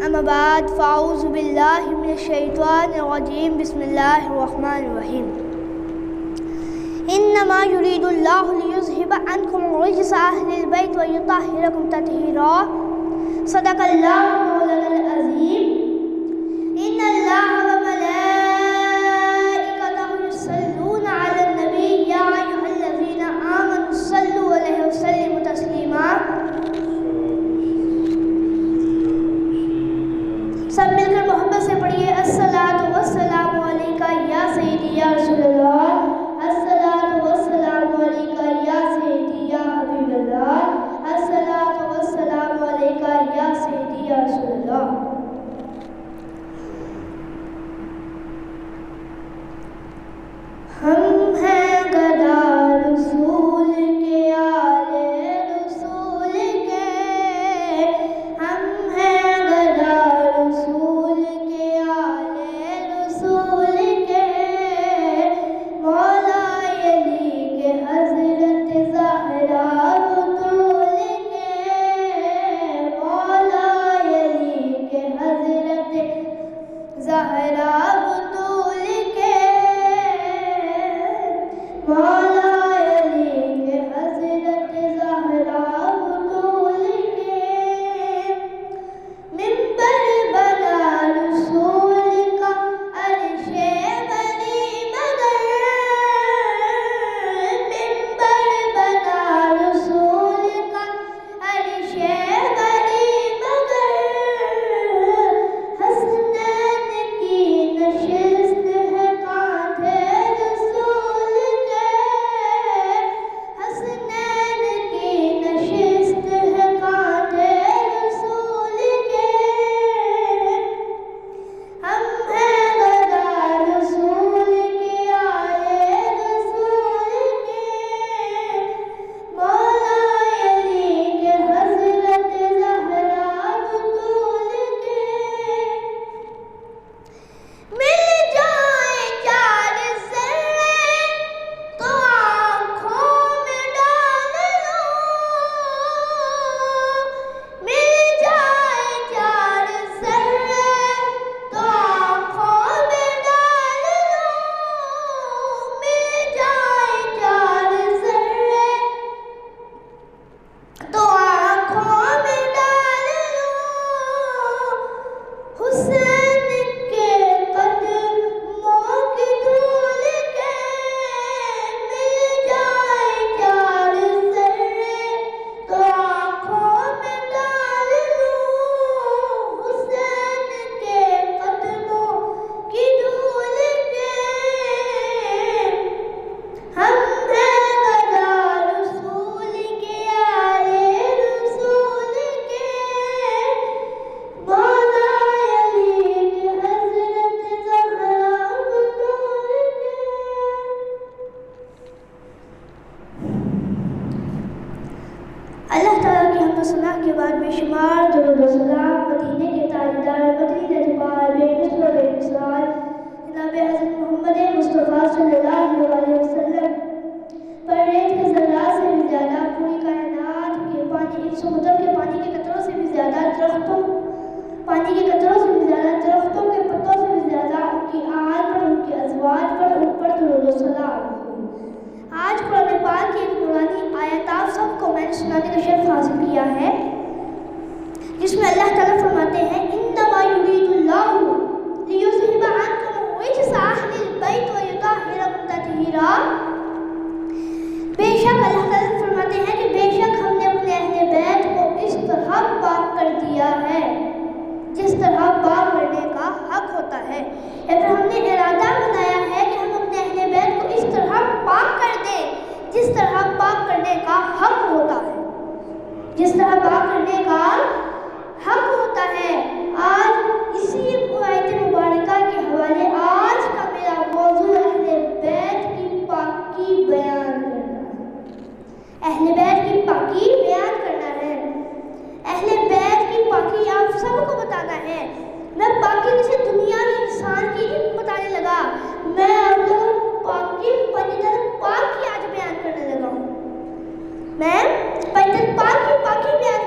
अम्मा बाद फ़ाऊज़ु बिल्लाहि मिनश्शैतानिर्रजीम बिस्मिल्लाहिर्रहमानिर्रहीम। इन्नमा युरीदुल्लाहु लियुज़हिबा अन्कुम रिज्सा अह्लिल बैत व युतahhirakum तत्हीरा। सदक़ल्लाहु मौलाना अज़ीम। इन्नल्लाहा व मलाइकतहु युस्सल्लूना अलन नबी या अय्युहल्लज़ीना आमनु सल्लु अलैहि व सल्लिमू तस्लीमा। सब मिलकर मोहब्बत से पढ़िए अस्सलातु वस्सलामु अलैका या सय्यदी या रसूलल्लाह। अस्सलातु वस्सलामु अलैका या सय्यदी या हबीबल्लाह। अस्सलातु वस्सलामु अलैका या सय्यदी या रसूलल्लाह। हम हैं गदा रसूल के आले रसूल के, हम हैं गदा रसूल के आले रसूल के, मौला अली के हज़रत ज़हरा बतूल के, मौला अली के हज़रत ज़हरा बतूल के, मौला अली के हज़रत ज़हरा बतूल के। मिंबर बना रसूल का अर्शे बनी मगर, मिंबर बना रसूल का अर्शे बनी मगर, हसनैन की नशिस्त है कांधे रसूल के, हसनैन की नशिस्त है कांधे रसूल के। हम हैं गदा रसूल के आले रसूल के, मौला अली के हज़रत ज़हरा बतूल के। मिल जाए चार ज़र्रे तो आँखों में डाल लो, मिल जाए चार ज़र्रे तो आँखों में डाल लो, मिल जाए चार ज़र्रे तो आँखों में डाल लो। हुसैन के कदमों की धूल के, मिल जाए चार ज़र्रे तो आँखों में डाल लो, हुसैन के कदमों की धूल के। हम हैं गदा रसूल के आले रसूल के, मौला अली के हज़रत ज़हरा बतूल के। अल्लाह ताला की हमद सना के बाद बेशुमार दुरूद व सलाम मदीने के ताजदार मदीने जबाल बेमिसाल बेमिसाल जनाब हज़रत मोहम्मद मुस्तफ़ा सल्लल्लाहु अलैहि वसल्लम पर रेत के ज़र्रात से भी ज़्यादा, पूरी कायनात के पानी, समुद्र के पानी के कतरों से भी ज़्यादा, दरख्तों पानी के कतरों से भी ज़्यादा, दरख्तों के पत्तों से भी ज़्यादा उनकी आल पर, उनके अज़वाज पर, उन पर दुरूद व सलाम हो। आज कुरान पाक की एक नूरानी आयत आप सबको मैंने सुनाने का शर्फ हासिल किया है, जिसमें अल्लाह ताला फरमाते हैं इन्नमा युरीदुल्लाहु लियुज़हिबा अन्कुम रिज्सा अह्लिल बैत व युतahhirakum तत्हीरा। बेशक अल्लाह ताला फरमाते हैं कि बेशक हमने अपने अहले बैत को इस तरह पाक कर दिया है जिस तरह पाक करने का हक होता है, या फिर हमने इरादा बनाया है कि हम अपने अहले बैत को इस तरह पाक कर दें जिस तरह पाक करने का हक होता है, जिस तरह पाक करने का हक होता है। आज इसी आयत मुबारका के हवाले आज का मेरा मौजू अहले बैत की पाकी बयान करना है, अहले बैत की पाकी बयान करना है, अहले बैत की पाकी आप सबको बताना है। मैं पाकी किसी दुनियावी इंसान की नहीं बताने लगा, मैं आप लोगों को पाकी पंजतन पाक की आज बयान करने लगा हूँ। मैं पंजतन पाक की पाकी बयान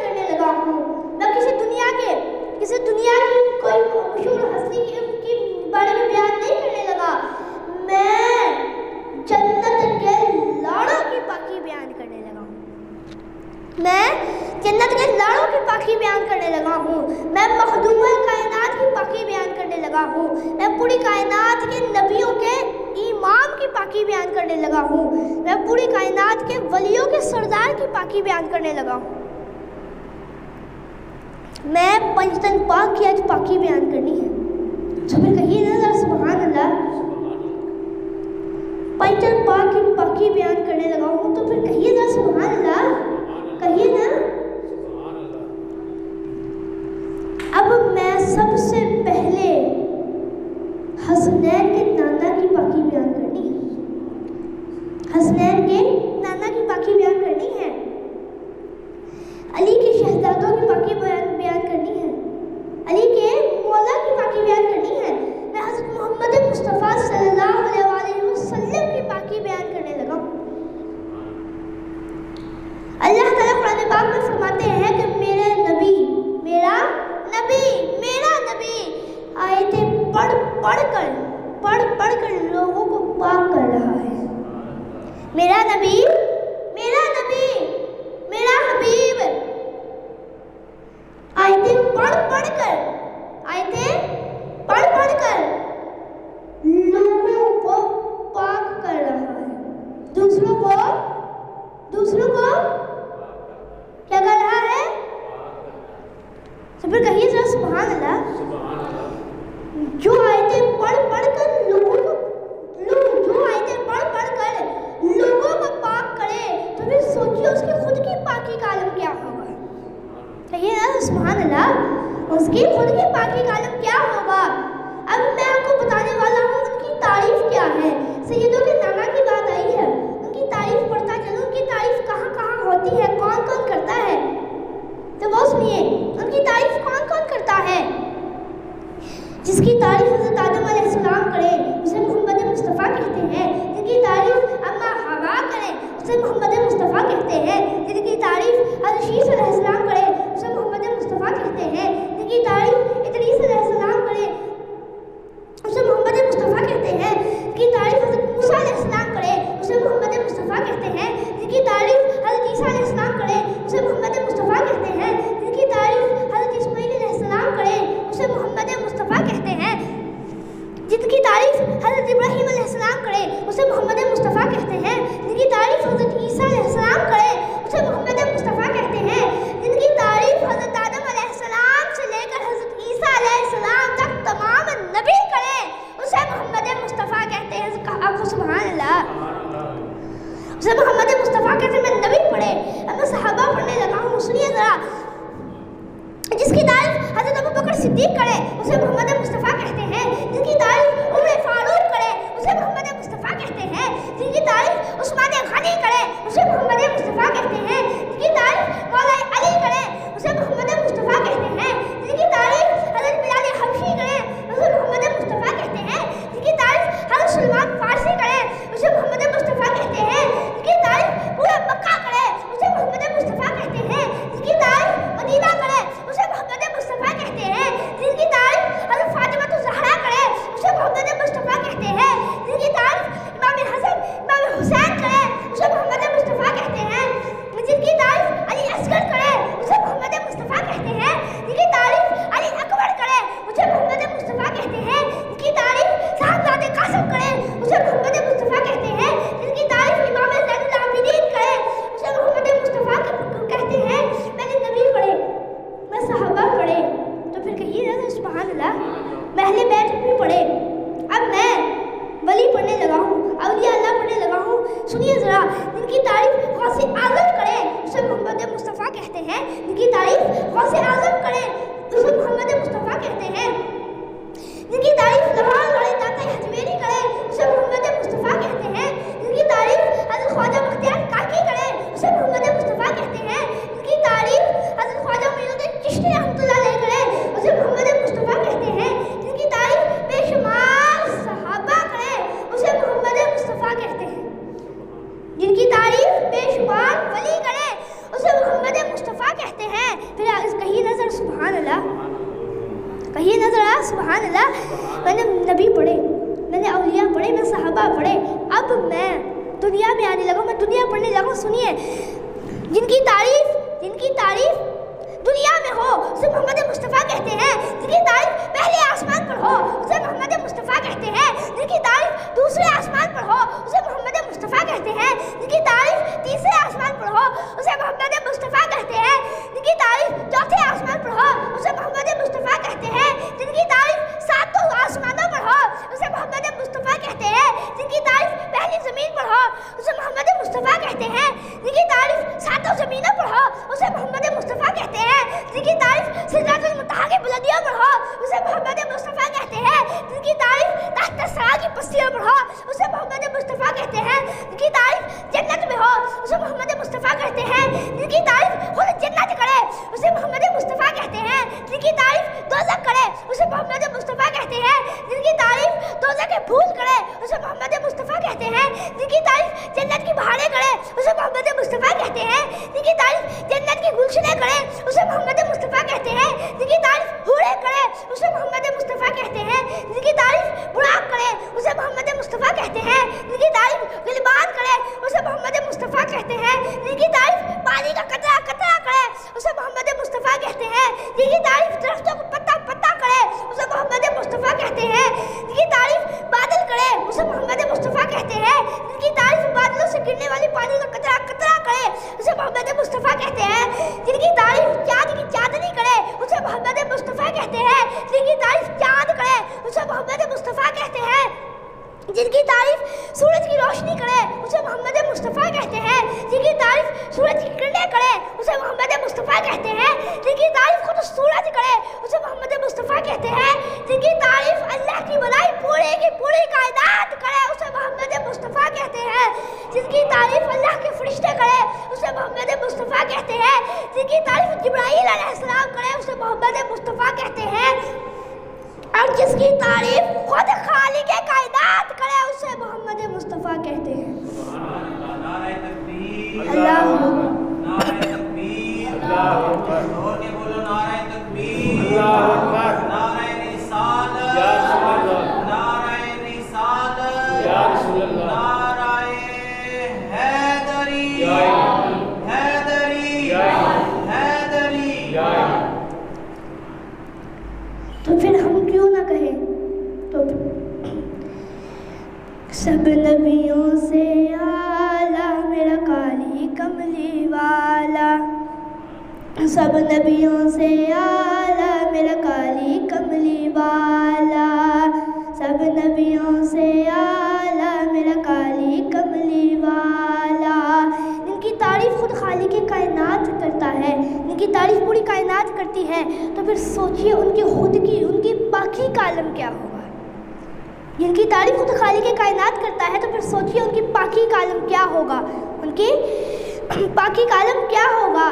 मैं जन्नत के लाड़ों की पाकी बयान करने लगा हूँ। मैं मखदूम कायनात की पाकी बयान करने लगा हूँ। मैं पूरी कायनात के नबियों के इमाम की पाकी बयान करने लगा हूँ। मैं पूरी कायनात के वलियों के सरदार की पाकी बयान करने लगा हूँ। मैं पंचतन पाक की आज पाकी बयान करनी है। तो फिर कहिए ना जरा सुभान अल्लाह। पंचतन पाक की पाकी बयान करने लगा हूँ, तो फिर कहिए जरा सुभान अल्लाह, कहिए ना। अब मैं सबसे पहले हसनैन के नाना की पाकी बयान करनी है। हसनैन के नाना की पाकी बयान करनी है। अली के शहजादों की पाकी बयान करनी है। अली के मौला की पाकी बयान करनी है। मैं हज़रत मोहम्मद मुस्तफ़ा सल्लल्लाहु अलैहि वसल्लम की पाकी बयान करने लगा हूँ। अल्लाह ताला कुरान पाक में फरमाते हैं कि मेरा नबी आयतें पढ़ कर लोगों को पाक कर रहा है। मेरा नबी, मेरा हबीब आयतें पढ़ कर लोगों को पाक कर रहा है। दूसरों को क्या कर रहा है? तो फिर कहिए जरा सुभान अल्लाह। जो आयतें पढ़ कर लोगों को पाक करे, तो फिर सोचिए उसकी खुद की पाकी का आलम क्या होगा। कहिए ना सुभान अल्लाह। उसकी खुद की पाकी का आलम क्या होगा। अब मैं आपको बताने वाला हूँ उनकी तारीफ क्या है। सैयदों के नाना की बात आई है, उनकी तारीफ पढ़ता चलो। उनकी तारीफ कहाँ कहाँ होती है, कौन कौन करता है, तो वो सुनिए। उनकी तारीफ कौन कौन करता है। जिसकी तारीफ हज़रत आदम अलैहिस्सलाम करे उसे मोहम्मद मुस्तफ़ा कहते हैं। जिनकी तारीफ अम्मा हवा करे उसे मोहम्मद मुस्तफ़ा कहते हैं। जिनकी तारीफ हज़रत शीस अलैहिस्सलाम करे उसे मोहम्मद मुस्तफ़ा कहते हैं। जिनकी तारीफ इदरीस अलैहिस्सलाम करे उसे मोहम्मद मुस्तफ़ा कहते हैं। जिनकी तारीफ हज़रत मूसा अलैहिस्सलाम करे उसे मोहम्मद मुस्तफ़ा कहते हैं। जिनकी तारीफ हज़रत ईसा अलैहिस्सलाम करे उसे मोहम्मद मुस्तफ़ा कहते हैं। जिनकी तारीफ हज़रत इस्माईल अलैहिस्सलाम करे उसे मोहम्मद मुस्तफ़ा कहते हैं। जिनकी तारीफ हज़रत इब्राहीम अलैहिस्सलाम करे उसे मोहम्मद मुस्तफ़ा कहते हैं। जिनकी तारीफ हज़रत ईसा अलैहिस्सलाम करे उसे मोहम्मद मुस्तफ़ा कहते हैं। जिनकी तारीफ हज़रत आदम अलैहिस्सलाम से लेकर हज़रत ईसा अलैहिस्सलाम तक तमाम नबी करे उसे मोहम्मद मुस्तफ़ा कहते हैं। आपको सुभान अल्लाह। उसे मोहम्मद मुस्तफ़ा कहते हैं। मैं नबी पढ़े, अब मैं सहाबा पढ़ने लगा हूँ। सुनिए ज़रा। जिसकी तारीफ हज़रत अबू बकर सिद्दीक़ करे उसे मोहम्मद मुस्तफ़ा कहते हैं। जिनकी तारीफ उमर फारूक करे उसे मोहम्मद मुस्तफ़ा कहते हैं। जिनकी तारीफ उस्मान गनी करे उसे मोहम्मद मुस्तफ़ा कहते हैं। जिनकी तारीफ मौला अली करे उसे मोहम्मद मुस्तफ़ा कहते हैं। जिनकी तारीफ हज़रत बिलाल हबशी करे उसे मोहम्मद मुस्तफ़ा कहते हैं। जिनकी तारीफ हज़रत सलमान फारसी करे उसे मोहम्मद मुस्तफ़ा कहते हैं। जिनकी तारीफ पूरा मक्का करे उसे मोहम्मद मुस्तफ़ा कहते हैं। जिनकी तारीफ मदीना करे उसे मोहम्मद मुस्तफ़ा कहते हैं। जिनकी तारीफ हज़रत फातिमा ज़हरा करे उसे मोहम्मद मुस्तफ़ा कहते हैं। जिनकी तारीफ इमाम हसन इमाम हुसैन करे उसे मोहम्मद मुस्तफ़ा कहते हैं। जिनकी तारीफ अली असगर करे उसे मोहम्मद मुस्तफ़ा कहते हैं। जिनकी तारीफ अली अकबर करे उसे मोहम्मद मुस्तफ़ा कहते हैं। जिनकी तारीफ साहबजादे कासिम करे उसे मोहम्मद मुस्तफ़ा कहते हैं। जिनकी तारीफ इमाम ज़ैनुल आबिदीन करे उसे मोहम्मद मुस्तफ़ा कहते हैं। मैंने नबी पढ़े, मैं सहाबा पढ़े, तो फिर कहिए ना सुभान अल्लाह। मैं अहले बैत भी पढ़े, अब मैं वली पढ़ने लगा हूँ, औलिया अल्लाह पढ़ने लगा हूँ। सुनिए ज़रा। जिनकी तारीफ गौसे आज़म करे उसे मोहम्मद मुस्तफ़ा कहते हैं। जिनकी तारीफ गौसे आज़म करे उसे मोहम्मद मुस्तफ़ा कहते हैं। जिनकी तारीफ लाहौर वाले दाता हजवेरी करे उसे मोहम्मद मुस्तफ़ा कहते हैं। जिनकी तारीफ हज़रत ख्वाजा बख्तियार काकी करे उसे मोहम्मद मुस्तफ़ा कहते हैं। जिनकी तारीफ हज़रत ख्वाजा मोइनुद्दीन चिश्ती रहमतुल्लाह अलैह करे उसे मोहम्मद मुस्तफ़ा कहते हैं। जिनकी तारीफ बेशुमार सहाबा करे उसे मोहम्मद मुस्तफ़ा कहते हैं। जिनकी तारीफ बेशुमार वली करे उसे मोहम्मद मुस्तफ़ा कहते हैं। फिर कहिए नजर सुभान अल्लाह, कहिए नजर सुभान अल्लाह। मैंने नबी पढ़े, मैंने औलिया पढ़े, मैं सहाबा पढ़े, अब मैं दुनिया में आने लगा, मैं दुनिया पढ़ने लगा। सुनिए। जिनकी तारीफ मोहम्मद मुस्तफ़ा कहते हैं। जिनकी तारीफ पहले आसमान पर हो उसे मोहम्मद मुस्तफ़ा कहते हैं। जिनकी तारीफ दूसरे आसमान पर हो उसे मोहम्मद मुस्तफ़ा कहते हैं। जिनकी तारीफ तीसरे आसमान पर हो उसे मोहम्मद मुस्तफ़ा कहते हैं। जिनकी तारीफ चौथे आसमान पर हो उसे मोहम्मद मुस्तफ़ा कहते हैं। जिनकी तारीफ सातों आसमानों पर हो उसे मोहम्मद मुस्तफ़ा कहते हैं। जिनकी तारीफ पहली ज़मीन पर हो उसे मोहम्मद मुस्तफ़ा कहते हैं। जिनकी तारीफ सातों ज़मीनों पर हो उसे मोहम्मद मुस्तफ़ा कहते हैं। जिनकी तारीफ सिदरतुल मुंतहा की बुलंदियों पर हो उसे मोहम्मद मुस्तफ़ा कहते हैं। जिनकी तारीफ तहत सरा की पस्तियों पर हो उसे मोहम्मद मुस्तफ़ा कहते हैं। जिनकी तारीफ जन्नत में हो उसे मोहम्मद मुस्तफ़ा कहते हैं। जिनकी तारीफ खुद जन्नत करे उसे मोहम्मद मुस्तफ़ा कहते हैं। जिनकी तारीफ दोज़ख करे उसे मोहम्मद मुस्तफ़ा कहते हैं। जिनकी तारीफ दोज़ख के फूल करे उसे मोहम्मद मुस्तफ़ा कहते हैं। जिनकी तारीफ जन्नत की बहारें करे उसे मोहम्मद मुस्तफ़ा कहते हैं। जिनकी तारीफ जन्नत की गुलशनें करे उसे मोहम्मद मुस्तफ़ा कहते हैं। जिनकी तारीफ हूरें करे उसे मोहम्मद मुस्तफ़ा कहते हैं। जिनकी तारीफ बुराक करे उसे मोहम्मद मुस्तफ़ा कहते हैं। जिनकी तारीफ गिलबान करे उसे मोहम्मद मुस्तफ़ा कहते हैं। जिनकी तारीफ पानी का कतरा कतरा करे उसे मोहम्मद मुस्तफ़ा कहते हैं। जिनकी तारीफ दरख्तों को पत्ता पत्ता करे उसे मोहम्मद मुस्तफ़ा कहते हैं। जिनकी तारीफ बादल करे उसे मोहम्मद मुस्तफ़ा कहते हैं। जिनकी तारीफ बादलों से गिरने वाली पानी का कतरा कतरा करे उसे मोहम्मद मुस्तफ़ा कहते हैं। जिनकी तारीफ चाँद की चाँदनी करे उसे मोहम्मद मुस्तफ़ा कहते हैं। जिनकी तारीफ चाँद करे उसे मोहम्मद मुस्तफ़ा कहते हैं। जिनकी तारीफ सूरज की रोशनी करे उसे मोहम्मद मुस्तफ़ा कहते हैं। जिनकी तारीफ सूरज की किरणें करे उसे मोहम्मद मुस्तफ़ा कहते हैं। जिनकी तारीफ खुद सूरज करे उसे मोहम्मद मुस्तफ़ा कहते हैं। जिनकी तारीफ अल्लाह की भलाई पूरी की पूरी कायनात करे उसे मोहम्मद मुस्तफ़ा कहते हैं। जिनकी तारीफ अल्लाह के फरिश्ते करे उसे मोहम्मद मुस्तफ़ा कहते हैं। जिनकी तारीफ जिब्राईल अलैहिस्सलाम करे उसे मोहम्मद मुस्तफ़ा कहते हैं। और जिसकी तारीफ खुद खालिक कायनात करे उसे मोहम्मद मुस्तफ़ा कहते हैं। नारे तकबीर, अल्लाहु नारे तकबीर, अल्लाहु अकबर, जोर के बोलो नारे तकबीर, अल्लाहु अकबर, नारे रिसालत, या रसूल अल्लाह, नारे रिसालत, या रसूल अल्लाह, नारे हैदरी, या इमाम, हैदरी, या इमाम, हैदरी, या इमाम। तो फिर हम क्यों ना कहें, तो सब नबियों से आला मेरा काली कमली वाला, सब नबियों से आला मेरा काली कमली वाला, सब नबियों से आला मेरा काली कमली वाला। इनकी तारीफ खुद खालिक कायनात करता है, इनकी तारीफ पूरी कायनात करती है। तो फिर सोचिए उनकी खुद की उनकी पाकी का आलम क्या होगा। जिनकी तारीफ खुद खालिक कायनात करता है तो फिर सोचिए उनकी पाकी का आलम क्या होगा, उनकी पाकी का आलम क्या होगा।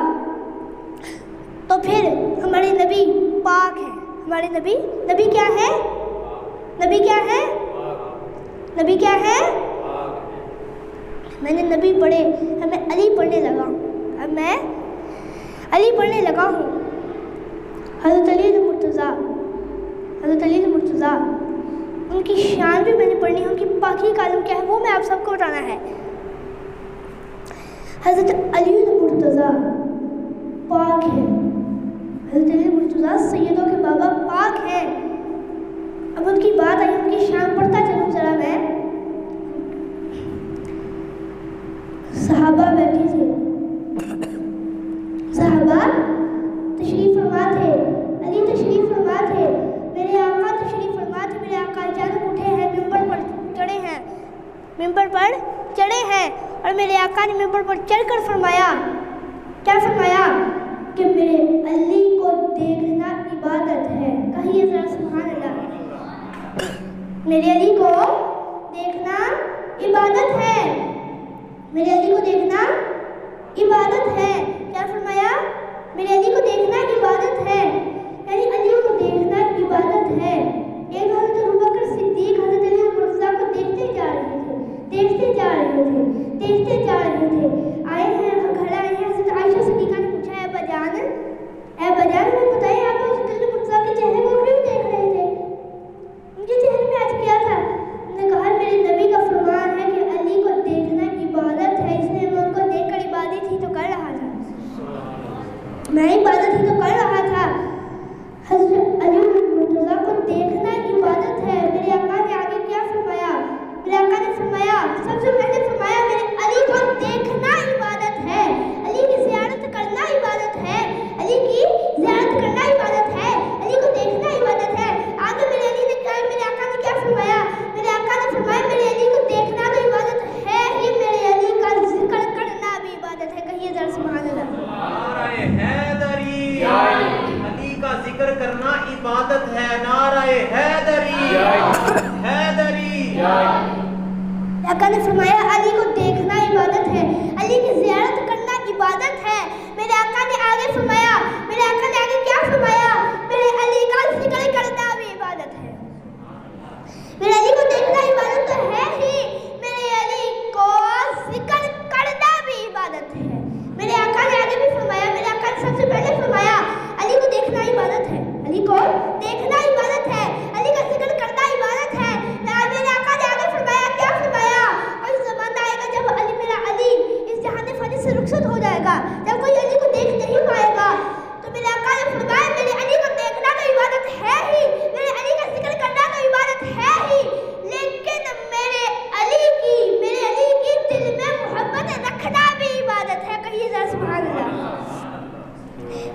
तो फिर हमारे नबी पाक हैं, हमारे नबी क्या है, नबी क्या है, नबी क्या है। मैंने नबी पढ़े, अब मैं अली पढ़ने लगा हूँ, अब मैं अली पढ़ने लगा हूँ। हज़रत अली मुर्तज़ा, हज़रत अली मुर्तज़ा, उनकी शान भी मैंने पढ़नी है, उनकी पाकी का आलम क्या है वो मैं आप सबको बताना है। हज़रत अली मुर्तज़ा पाक है, हज़रत अली मुर्तज़ा सैयदों के बाबा पाक हैं। अब उनकी बात आई, उनकी शान पढ़ता चलूँ जरा मैं। सहाबा बैठे थे, सहाबा तशरीफ फरमा थे, अली तशरीफ फरमा थे, मेरे आका तशरीफ फरमा थे। मेरे आका अचानक उठे हैं, मिंबर पर चढ़े हैं, मिंबर पर चढ़े हैं और मेरे आका ने मिंबर पर चढ़कर फरमाया, क्या फरमाया कि मेरे अली को देखना इबादत है। कहिए ज़रा सुभान अल्लाह। मेरे अली को देखना इबादत है, मेरे अली को देखना इबादत है। क्या फरमाया, मेरे अली को देखना इबादत है, यानी अली को देखना इबादत है। एक हज़रत अबू बकर सिद्दीक हज़रत अली मुर्तज़ा को देखते जा रहे थे, देखते जा रहे थे, देखते जा रहे थे। आए हैं, घर आए हैं, हज़रत आयशा सिद्दीक़ा ने पूछा, ऐ बजान, ऐ बजान, हमें बताइए आप हज़रत अली मुर्तज़ा के चेहरे को क्यों देख रहे थे, उनके चेहरे में आज क्या था। उन्होंने कहा मेरे नबी का फरमान है कि अली को देखना इबादत है, इसलिए मैं उनको देखकर इबादत ही तो कर रहा था, मैं इबादत ही तो कर रहा था। हज़रत अली मुर्तज़ा को देखना इबादत है। मेरे आका ने आगे क्या फरमाया? मेरे आका ने फरमाया, सबसे पहले फरमाया मेरे अली को देखना इबादत है, अली की ज़ियारत करना इबादत है, अली की ज़ियारत करना इबादत है, अली को देखना इबादत है। आगे मेरे अली ने क्या, मेरे आका ने क्या फरमाया? मेरे आका ने फरमाया मेरे अली को देखना तो इबादत है ही, मेरे अली का जिक्र करना भी इबादत है। कहिए जरा सुभान अल्लाह। नाराए हैदरी, अली का जिक्र करना इबादत है। नाराए हैदरी, हैदरी। आका ने फरमाया अली को देखना इबादत है, अली की ज़ियारत करना इबादत है। मेरे आका ने आगे फरमाया, मेरे आका ने आगे क्या फरमाया? मेरे अली का जिक्र करना भी इबादत है। मेरे अली को देखना इबादत तो है ही, मेरे अली को जिक्र करना भी इबादत है। मेरे आका ने आगे भी फरमाया, मेरे आका ने सबसे पहले फरमाया अली को देखना इबादत है, अली को देखना इबादत है, अली का जिक्र करना इबादत है। मेरे आका ने आगे फरमाया, क्या फरमाया? कोई ज़माना आएगा जब अली, मेरा अली इस जहान फनी से रुखसत हो जाएगा, जब कोई अली को देख नहीं पाएगा, तो मेरे आका ने फरमाया मेरे अली को देखना तो इबादत है ही, मेरे अली का जिक्र करना तो इबादत है ही, लेकिन मेरे अली की दिल में मोहब्बत रखना भी इबादत है। कहिए जरा सुभान अल्लाह।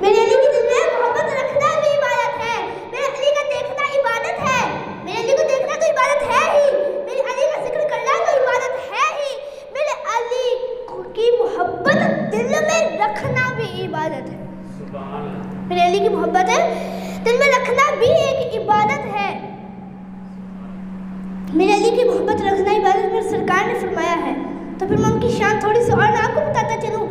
मेरे अली की दिल में मोहब्बत रखना भी इबादत है। मेरे अली का देखना इबादत है, मेरे अली को देखना तो इबादत है ही, मेरे अली का जिक्र करना तो इबादत है ही, मेरे अली की मोहब्बत दिल में रखना भी इबादत है। मेरे अली की मोहब्बत दिल में रखना भी एक इबादत है। मेरे अली की मोहब्बत रखना इबादत मेरे सरकार ने फरमाया है। तो फिर मैं उनकी शान थोड़ी सी और मैं आपको बताता चलूँ।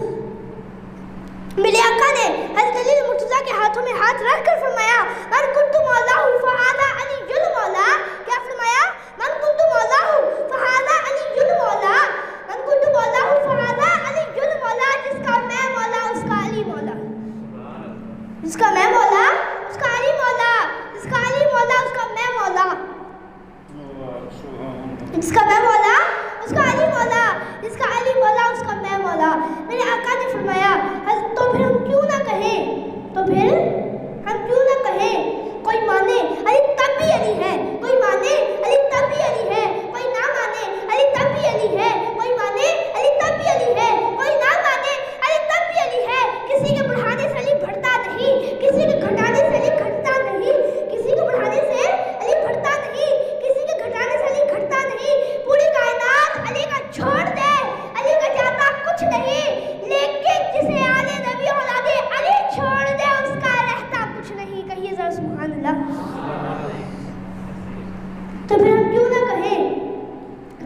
मेरे आका ने हज़रत अली मुर्तज़ा के हाथों में हाथ रखकर फरमाया मन कुन्तु मौलाहु फहाज़ा अलीयुल मौला। क्या फरमाया? मन कुन्तु मौलाहु फहाज़ा अलीयुल मौला, मन कुन्तु मौलाहु फहाज़ा अलीयुल मौला। जिसका मैं मौला उसका अली मौला, जिसका मैं मौला उसका अली मौला, जिसका अली मौला उसका मैं मौला, जिसका मैं मौला उसका अली मौला, जिसका अली मौला उसका मैं मौला। मेरे आका ने फरमाया तो फिर हम क्यों ना कहें, तो फिर हम क्यों ना कहें, कोई माने अली तब भी अली है, कोई माने अली तब भी अली है, कोई ना माने अली तब भी अली है, कोई माने अली तब भी अली है, कोई ना माने अली तब भी अली है। किसी के बढ़ाने से अली बढ़ता नहीं, किसी के घटाने से अली घटता नहीं, किसी के बढ़ाने से अली बढ़ता नहीं, किसी के घटाने से अली घटता नहीं। पूरी कायनात अली का छोड़ दे, अली का जाता कुछ नहीं, लेकिन जिसे आले नबी औलादे अली छोड़ दे उसका रहता कुछ नहीं। कहिए जरा सुभान अल्लाह। तो फिर हम क्यों ना कहें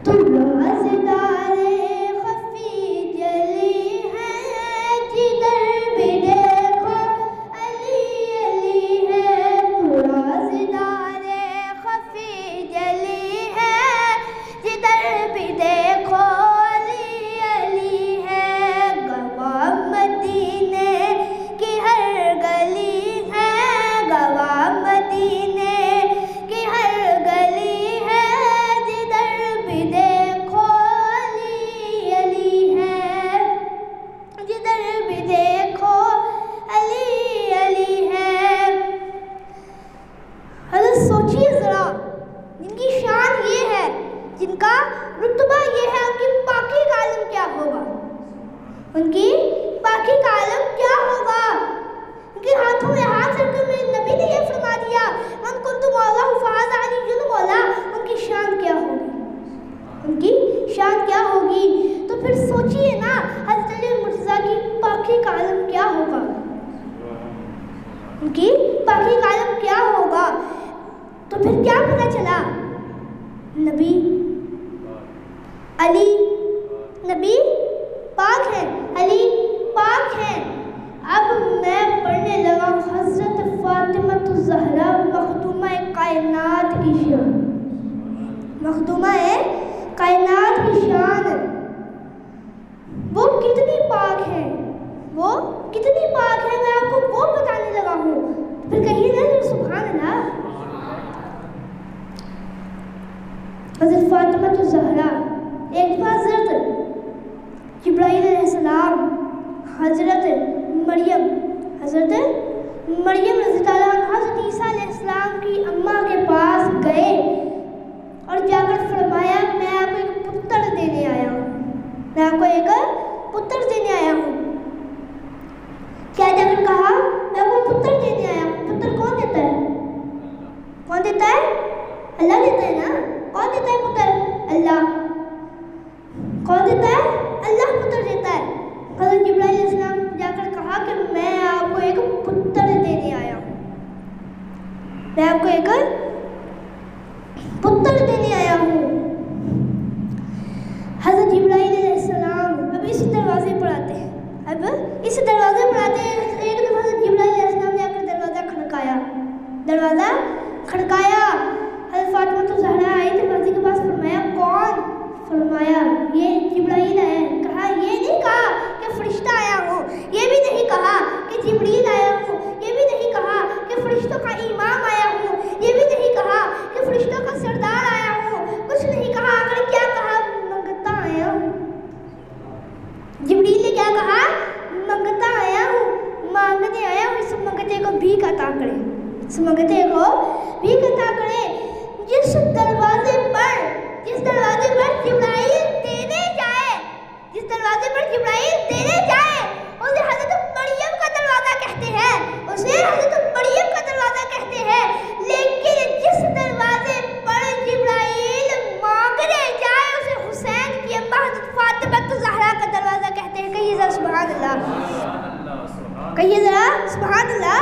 तुम राज़दारे खफी जली है, जिधर भी देखो अली अली है। तू राज़दारे खफी जली है, जिधर भी देखो अली अली है। गवाह मदीने की हर गली है, गवाह मदीने की हर गली है, जिधर भी देखो अली अली है, जिधर भी देखो अली अली है। हज़रत सोचिए ज़रा, जिनकी शान ये है, जिनका रुतबा ये है, उनकी पाकी का आलम क्या होगा, उनकी पाकी का आलम क्या होगा। उनके हाथों में हाथ रखकर मेरे नबी ने ये फरमा दिया मन कुन्तु मौलाहु फहाज़ा अलीयुल मौला। उनकी शान क्या होगी, उनकी शान क्या होगी। तो फिर सोचिए ना हज़रत अली मुर्तज़ा की पाकी का आलम क्या होगा, उनकी पाकी का आलम क्या होगा। तो फिर क्या पता चला? नबी अली नबी पाक है, अली पाक है। अब मैं पढ़ने लगा हज़रत फ़ातिमा ज़हरा मखदूमा कायनात की शान, मखदूमा कायनात की शान। वो कितनी पाक है, वो कितनी पाक है, मैं आपको वो बताने लगा हूँ। फिर कहिए ना सुभान अल्लाह। हज़रत फ़ातिमा ज़हरा एक हज़रत जिब्राईल अलैहिस्सलाम, हज़रत मरियम रज़ियल्लाहु अन्हा हज़रत ईसा अलैहिस्सलाम की अम्मा के पास गए और जाकर फरमाया, मैं आपको एक पुत्र देने आया हूँ, मैं आपको एक पुत्र देने आया हूँ। क्या जाकर कहा, मैं आपको पुत्र देने आया हूँ। पुत्र कौन देता है? कौन देता है? अल्लाह देता है ना। कौन देता है पुत्र? अल्लाह। कौन देता है? अल्लाह पुत्र देता है। हज़रत जिब्राइल अलैहिस्सलाम जाकर कहा कि मैं आपको एक पुत्र देने आया हूँ, मैं आपको एक पुत्र देने आया हूँ। हज़रत जिब्राइल अलैहिस्सलाम अब इस दरवाजे पर आते हैं, अब इस दरवाजे पर आते हैं। एक दफ़ा हज़रत जिब्राइल अलैहिस्सलाम ने आकर दरवाज़ा खड़काया, दरवाज़ा खड़काया। हज़रत फातिमा तो ज़हरा आई दरवाजे के पास, फरमाया कौन? फरमाया ये जिब्राइल है। कहा, ये नहीं कहा कि फरिश्ता आया हूँ, ये भी नहीं कहा कि जिब्रील आया हूँ, ये भी नहीं कहा कि फरिश्तों का इमाम आया हूँ, ये भी नहीं कहा कि फरिश्तों का सरदार आया हूँ, कुछ नहीं कहा। आखिर क्या कहा? मंगता आया हूँ। जिब्रील ने क्या कहा? मंगता आया हूँ, मांगने आया हूँ। इस मंगते को भीख अता करे, इस मंगते को भीख अता करे। जिस दरवाजे पर जिब्राइल देने जाए, जिस दरवाजे पर जिब्राइल देने जाए, उसे हज़रत मरियम का दरवाज़ा कहते हैं, उसे हज़रत मरियम का दरवाज़ा कहते हैं। लेकिन जिस दरवाजे पर जिब्राइल मांगने जाए, उसे हुसैन की अम्मा हज़रत फातिमा ज़हरा का दरवाज़ा कहते हैं। कहिए ज़रा सुभान अल्लाह, कहिए ज़रा सुभान अल्लाह।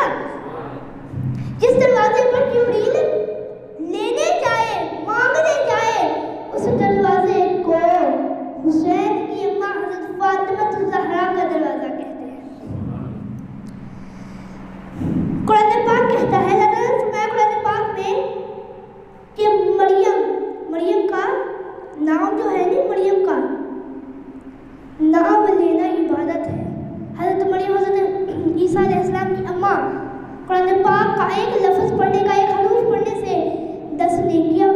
जिस दरवाजे पर जिब्रील लेने जाए, मांगने जाए, उस दरवाजे को हुसैन की अम्मा हज़रत फातिमा ज़हरा का दरवाज़ा कहते हैं। कुरान पाक कहता है, अल्लाह ताला ने फरमाया कुरान पाक में कि मरियम का नाम जो है ना, मरियम का नाम लेना इबादत है। हज़रत मरियम हज़रत ईसा अलैहिस्सलाम की अम्मा, कुरान पाक का एक लफ्ज़ पढ़ने का, एक हरूफ पढ़ने से 10 नेकियां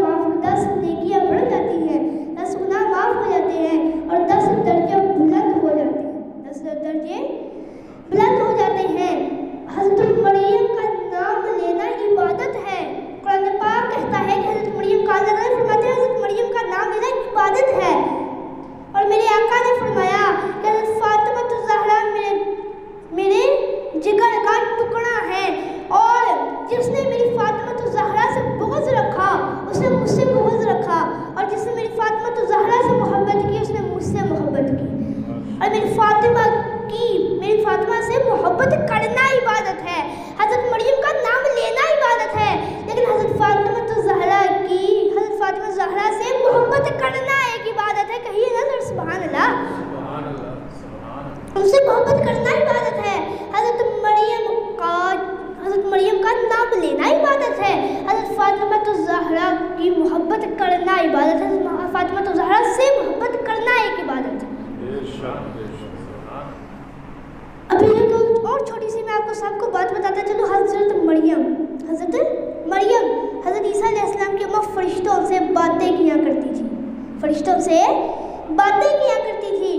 बढ़ जाती हैं, 10 गुनाह माफ़ हो जाते हैं और 10 दर्जे बुलंद हो जाते हैं, 10 दर्जे बुलंद हो जाते हैं। हज़रत मरियम का नाम लेना इबादत है। कुरान पाक कहता है कि हज़रत मरियम का, अल्लाह ताला फरमाते हैं हज़रत मरियम का नाम लेना इबादत है। और मेरे आका ने फरमाया कि हज़रत फातिमा ज़हरा मेरे जिगर का टुकड़ा है, और जिसने मेरी फातिमा ज़हरा से बुग़्ज़ रखा, उसने मुझसे बुग़्ज़ रखा, और जिसने मेरी फातिमा ज़हरा से मोहब्बत की, उसने मुझसे मोहब्बत की। और मेरी फातिमा से मोहब्बत करना इबादत है। हज़रत मरियम का नाम लेना इबादत है, लेकिन हज़रत फातिमा ज़हरा से मोहब्बत करना एक इबादत है। कहिए ना सुभान अल्लाह, उनसे मोहब्बत करना इबादत है। हज़रत मरियम का नाम लेना इबादत है। हज़रत फातिमा ज़हरा की मोहब्बत करना इबादत है। फातिमा ज़हरा से मोहब्बत करना एक इबादत है। अभी एक और छोटी सी मैं आपको सबको बात बताता चलूँ। हज़रत मरियम हज़रत ईसा अलैहिस्सलाम की अम्मा फरिश्तों से बातें किया करती थी, फरिश्तों से बातें किया करती थी।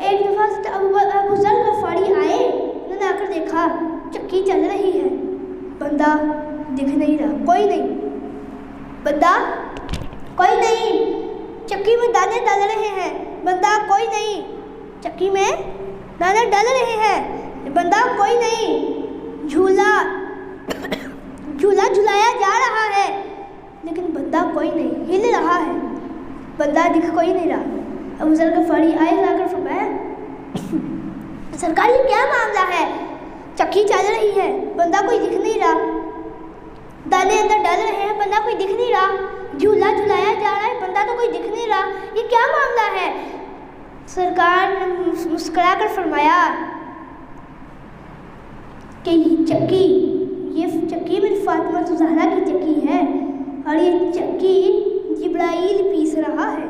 एक दफ़ा अबू ज़र ग़फ़ारी आए, उन्होंने आकर देखा चक्की चल रही है, बंदा दिख नहीं रहा, कोई नहीं, बंदा कोई नहीं, चक्की में दाने डाल रहे हैं, बंदा कोई नहीं, चक्की में दाने डाल रहे हैं, बंदा कोई नहीं, झूला झुलाया जा रहा है, लेकिन बंदा कोई नहीं, हिल रहा है, बंदा दिख कोई नहीं रहा। अबू ज़र ग़फ़ारी आए, जाकर फरमाया सरकार ये क्या मामला है? चक्की चल रही है, बंदा कोई दिख नहीं रहा, दाने अंदर डाल रहे हैं, बंदा कोई दिख नहीं रहा, झूला झुलाया जा रहा है, बंदा तो कोई दिख नहीं रहा, ये क्या मामला है? सरकार ने मुस्कुराकर फरमाया कि ये चक्की मेरी फातिमा ज़हरा की चक्की है, और ये चक्की जिब्राइल पीस रहा है,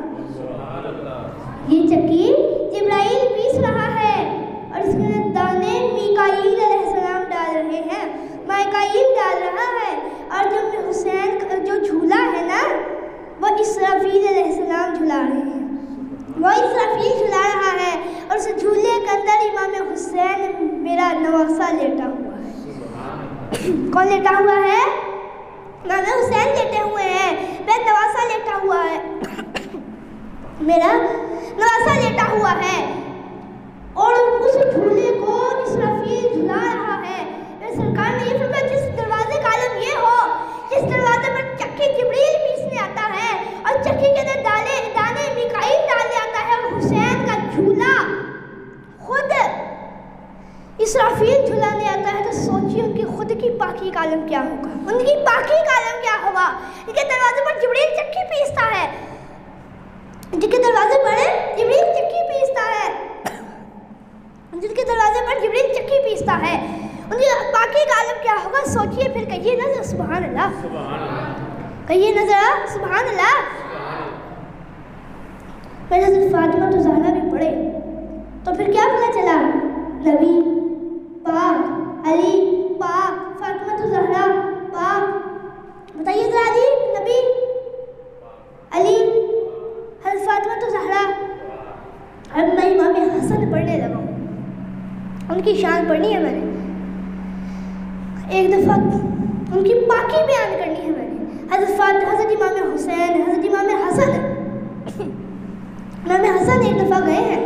ये चक्की जिब्राइल पीस रहा है, और इसके दाने मीकाईल अलैहिस्सलाम डाल रहे हैं, मीकाईल डाल रहा है, और जो हुसैन जो झूला है ना, वो इसराफील अलैहिस्सलाम झुला रहे हैं, वो इसराफील झुला रहा है, और उस झूले के अंदर इमाम हुसैन मेरा नवासा लेटा हुआ है। कौन लेटा हुआ है? इमाम हुसैन लेटे हुए हैं, मेरा नवासा लेटा हुआ है, मेरा नवासा लेटा हुआ है और उस झूले को इसराफील झुला रहा है। मेरे सरकार ने ये फरमाया जिस दरवाजे का आलम ये हो, जिस दरवाजे पर चक्की जिब्रील पीसने आता है और चक्की के अंदर दाने मिकाईल डालने आता है और हुसैन का झूला खुद इसराफील झुलाने आता है, तो सोचिए उनकी खुद की पाकी का आलम क्या होगा, उनकी पाकी का आलम क्या होगा। इनके दरवाजे पर जिब्रील चक्की पीसता है, जिनके दरवाजे पर जिब्रील चक्की पीसता है, जिनके दरवाजे पर जिब्रील चक्की पीसता है, उनकी पाकी का आलम क्या होगा। सोचिए फिर, कहिए ना सुभान अल्लाह, कहिए ना जरा सुभान अल्लाह। फिर हज़रत फातिमा तो ज़हरा भी पढ़े तो फिर क्या पता चला, नबी पाक, अली पाक, फातिमा तो ज़हरा पाक। बताइए जरा जी, नबी, अली, हज़रत फातिमा तो ज़हरा। अब मैं इमाम हसन पढ़ने लगा, उनकी शान पढ़नी है मैंने, एक दफ़ा उनकी पाकी बयान करनी है मैंने। हज़रत इमाम हुसैन, हज़रत इमाम हसन, इमाम हसन एक दफ़ा गए हैं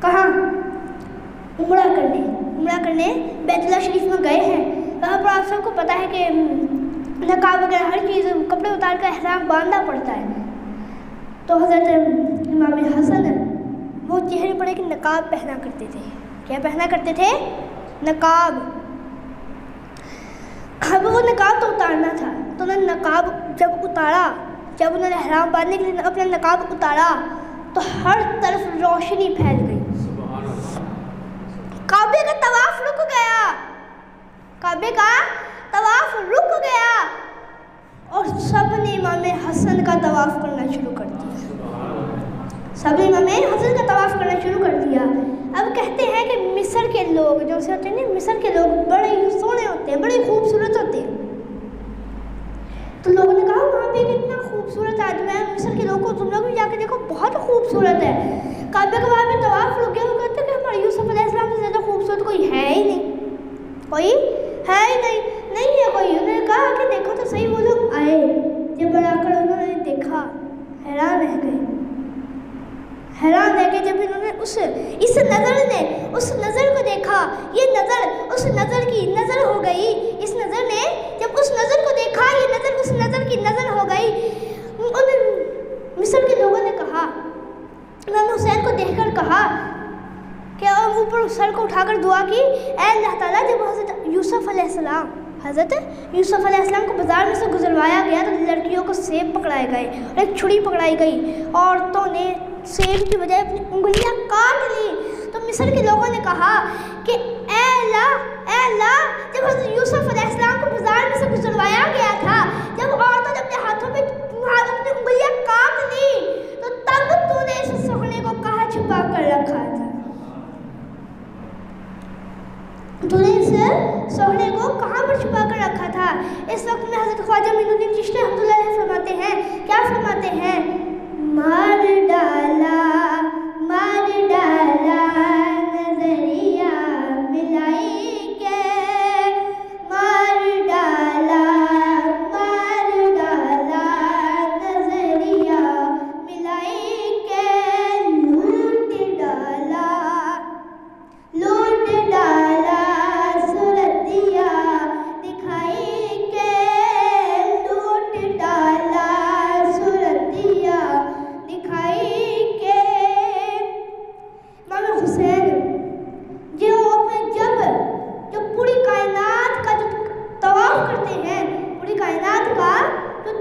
कहाँ, उम्रा करने बैतुल्लाह शरीफ में गए हैं। वहाँ पर आप सबको पता है कि नकाब वगैरह हर चीज़, कपड़े उतार कर एहराम बांधना पड़ता है। तो हज़रत इमाम हसन वो चेहरे पर एक नकाब पहना करते थे। क्या पहना करते थे? नकाब। अब वो नकाब तो उतारना था, तो उन्होंने नकाब जब उतारा, जब उन्होंने एहराम बांधने के लिए अपना नकाब उतारा तो हर तरफ रोशनी फैल गई, काबे का तवाफ रुक गया, काबे का तवाफ रुक गया और सब ने इमाम हसन का तवाफ करना शुरू कर दिया, सब ने इमाम हसन का तवाफ करना शुरू कर दिया। अब कहते हैं कि मिस्र के लोग जो होते हैं ना, मिस्र के लोग बड़े सोने होते हैं, बड़े खूबसूरत होते हैं। तो लोगों ने कहा वहाँ पे कितना खूबसूरत आदमी है, मिस्र के लोगों को तुम लोग भी जाके देखो, बहुत खूबसूरत है। काबे का वहाँ पे तवाफ रुक गया, वो कहते हैं कि हमारे यूसुफ अलैहिस्सलाम से ज़्यादा खूबसूरत कोई है ही नहीं, कोई है ही नहीं है कोई। उन्होंने कहा कि देखो तो सही, वो लोग आए, जब बढ़ाकर उन्होंने देखा, हैरान रह गए, हैरान रह गए जब इन्होंने उस नज़र को देखा। ये नज़र उस नज़र की नज़र हो गई, इस नज़र ने जब उस नज़र को देखा, ये नज़र उस नज़र की नज़र हो गई। उन मिस्र के लोगों ने कहा, इमाम हुसैन को देखकर कहा कि ऊपर सर को उठाकर दुआ की, ऐ अल्लाह ताला, जब हज़रत यूसुफ अलैहिस्सलाम को बाज़ार में से गुजरवाया गया तो लड़कियों को सेब पकड़ाए गए और एक छुरी पकड़ाई गई, औरतों ने सेब की बजाय अपनी उंगलियां काट ली। तो मिस्र के लोगों ने कहा कि ऐ अल्लाह, जब हज़रत यूसुफ अलैहिस्सलाम को बाज़ार में से गुजरवाया गया था, जब औरतों ने अपने हाथों में अपनी उंगलियां काट ली, तो तब तूने इस सोहने को कहाँ छुपा कर रखा था, तूने इस सोहने को कहाँ पर छुपा कर रखा था। इस वक्त में हज़रत ख्वाजा मोइनुद्दीन चिश्ती रहमतुल्लाह अलैह फरमाते हैं, क्या फरमाते हैं, मार डाला नजरिया मिलाई के, मार डाला नजरिया मिलाई के, लूट डाला सूरतिया दिखाई के, लूट डाला सूरतिया दिखाई के। इमाम हुसैन जो पूरी कायनात का जो तवाफ करते हैं, पूरी कायनात का जो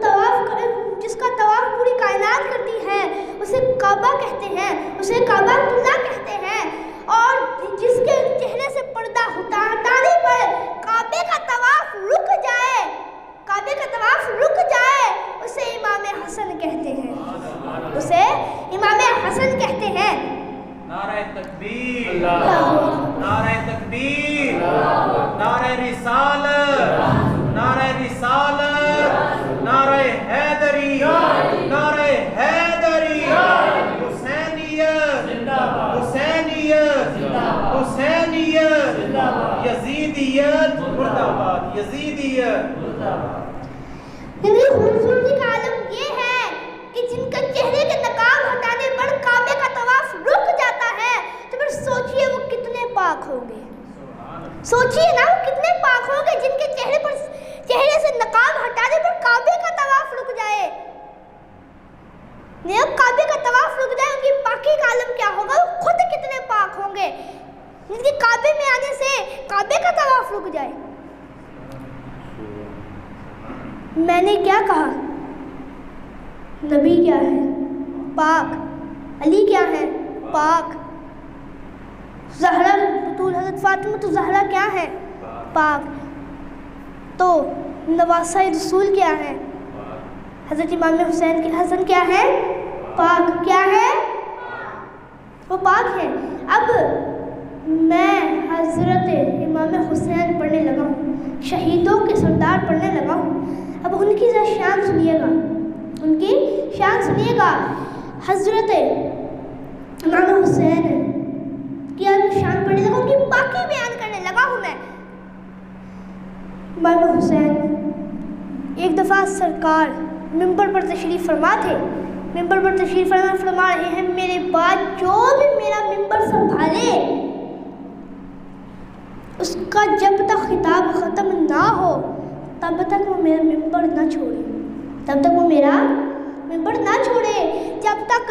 जिसका तवाफ पूरी कायनात करती है, उसे काबा कहते हैं, उसे काबातुल्लाह कहते हैं। और जिसके चेहरे से पर्दा हटाने पर काबे का तवाफ रुक जाए, काबे का तवाफ रुक जाए, उसे इमाम हसन कहते हैं, उसे इमाम हसन कहते हैं। नारे तकबीर, नारे तकबीर, नारे रिसालत, नारे रिसालत, नारे हैदरी, नारे हैदरी, हुसैनियत, हुसैनियत, हुसैनियत, यजीदी यजीदियत मुर्दाबाद, यजीदियत मुर्दाबाद। इनकी खूबसूरती का आलम ये है कि जिनका चेहरे के नकाब हटाने पर काबे का तवाफ रुक जाता है, तो फिर सोचिए वो कितने पाक होंगे। सोचिए ना वो कितने पाक होंगे जिनके चेहरे से नकाब हटाने पर काबे का तवाफ रुक जाए। नहीं, काबे का तवाफ रुक जाए, उनकी पाकी का आलम क्या होगा, वो खुद कितने पाक होंगे जिनके काबे में आने से काबे का तवाफ रुक जाए। मैंने क्या कहा, नबी क्या है, पाक। अली क्या है, पाक। ज़हरा बतूल हज़रत फ़ातिमा तो ज़हरा क्या है, पाक। तो नवासा रसूल क्या है, हज़रत इमाम हुसैन के हसन क्या है, पाक। क्या है, वो पाक है। अब मैं हज़रत इमाम हुसैन पढ़ने लगा हूँ, शहीदों के सरदार पढ़ने लगा हूँ। अब उनकी ज़रा शान सुनिएगा, उनकी शान सुनिएगा। हज़रत इमाम हुसैन की शान पढ़ने लगा, उनकी पाकी बयान करने लगा हूँ मैं। इमाम हुसैन एक दफ़ा सरकार मिंबर पर तशरीफ़ फरमा थे, मिंबर पर तशरीफ़ फरमा रहे हैं, मेरे बाद जो भी मेरा मिंबर संभाले उसका जब तक खिताब ख़त्म ना हो तब तक वो मेरा मिंबर ना छोड़े, तब तक वो मेरा मिंबर ना छोड़े, जब तक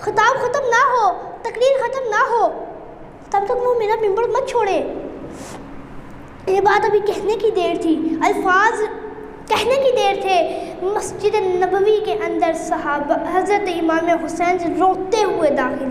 खिताब ख़त्म ना हो, तकरीर ख़त्म ना हो, तब तक वो मेरा मिंबर मत छोड़े। ये बात अभी कहने की देर थी, अल्फाज कहने की देर थे। मस्जिद नबवी के अंदर सहाबा हज़रत इमाम हुसैन से रोते हुए दाखिल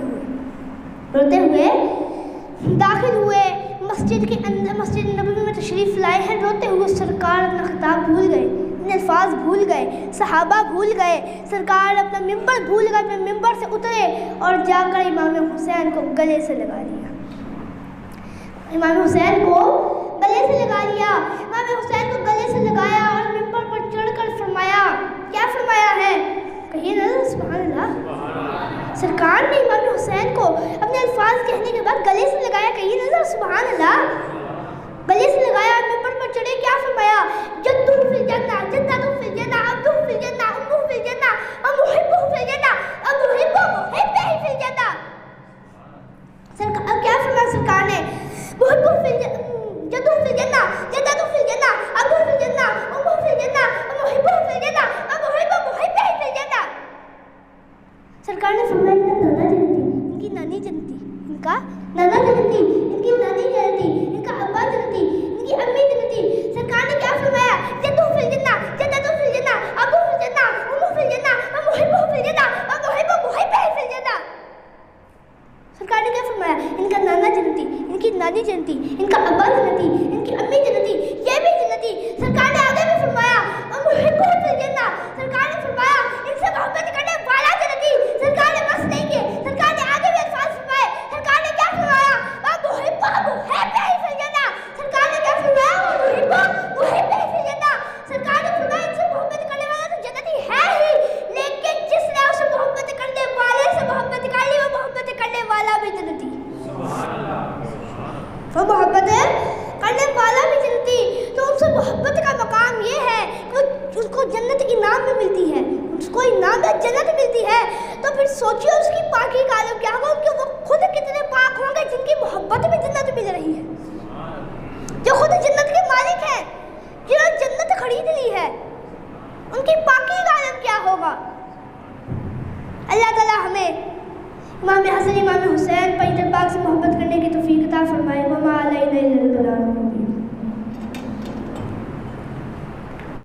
हुए मस्जिद के अंदर, मस्जिद नबवी में तशरीफ़ लाए हैं। रोते हुए सरकार अपना खिताब भूल गए, अपने अल्फाज भूल गए, सहाबा भूल गए, सरकार अपना मिंबर भूल गए, अपने मिंबर से उतरे और जाकर इमाम हुसैन को गले से लगा लिया, इमाम हुसैन को गले से लगा लिया। इमाम हुसैन को गले से लगाया और मिंबर पर चढ़कर फरमाया, क्या फरमाया है, कहिए ना सुभान अल्लाह। सरकार ने इमाम हुसैन को अपने अल्फाज कहने के बाद गले से लगाया, कहिए ना सुभान अल्लाह। गले से लगाया, मिंबर पर चढ़े, क्या फरमाया, जद्दू फिल जन्ना, जद्दू फिल जन्ना, अब्दू फिल जन्ना, उम्मू फिल जन्ना, अमुहिब्बु फिल जन्ना, अमुहिब्बु मुहिब्बु फिल जन्ना। सरकार क्या फरमाया सरकार ने, मुहिब्बु फिल जन्ना, जद्दू फिल जन्ना, जद्दू फिल जन्ना, अब्दू फिल जन्ना, उम्मू फिल जन्ना, अमुहिब्बु फिल जन्ना, अमुहिब्बु मुहिब्बु फिल जन्ना। सरकार ने फरमाया इनकी नानी जन्नती, इनका नाना जन्नती, इनकी नानी जन्नती, इनका अब्बा जन्नती, इनकी अम्मी जन्नती। सरकार ने क्या फरमाया, जद्दू फिल जन्ना, जद्दू फिल जन्ना, अब्बू फिल जन्ना, उम्मू फिल जन्ना, अमुहिब्बु फिल जन्ना, अमुहिब्बु मुहिब्बु फिल जन्ना। सरकार ने क्या फरमाया, इनका नाना जन्नती, इनकी नानी जन्नती, इनका अब्बा जन्नती, इनकी अम्मी जन्नती, ये भी जन्नती। सरकार ने आगे भी फरमाया, अमुहिब्बु फिल जन्ना। सरकार ने फरमाया इनसे मोहब्बत करने वाला जन्नती। सरकार ने बस नहीं किए, सरकार ने आगे भी अल्फाज फरमाए। सरकार ने क्या फरमाया, अमुहिब्बु मुहिब्बु फिल जन्ना। सरकार ने क्या फरमाया, अमुहिब्बु मुहिब्बु फिल जन्ना। सरकार ने फरमाया इनसे मोहब्बत करने वाला तो जन्नती है ही, लेकिन जिसने उससे मोहब्बत करने वाले से मोहब्बत कर ली, वो मोहब्बत करने वाला भी जन्नती, वो मोहब्बत करने वाला भी जन्नती। तो उनसे मोहब्बत का मकाम ये है कि उसको जन्नत इनाम में मिलती है, उसको इनाम में जन्नत मिलती है। तो फिर सोचिए उसकी पाकी का आलम क्या होगा, कि वो खुद कितने पाक होंगे जिनकी मोहब्बत में जन्नत मिल रही है, जो खुद जन्नत के मालिक हैं, जिन्होंने जन्नत खरीद ली है, उनकी पाकी का आलम क्या होगा। अल्लाह ताला हमें इमाम हसन इमाम हुसैन पर पाक से मोहब्बत करने की तौफीक अता फरमाए। वमा अलैना इल्लल बलाग।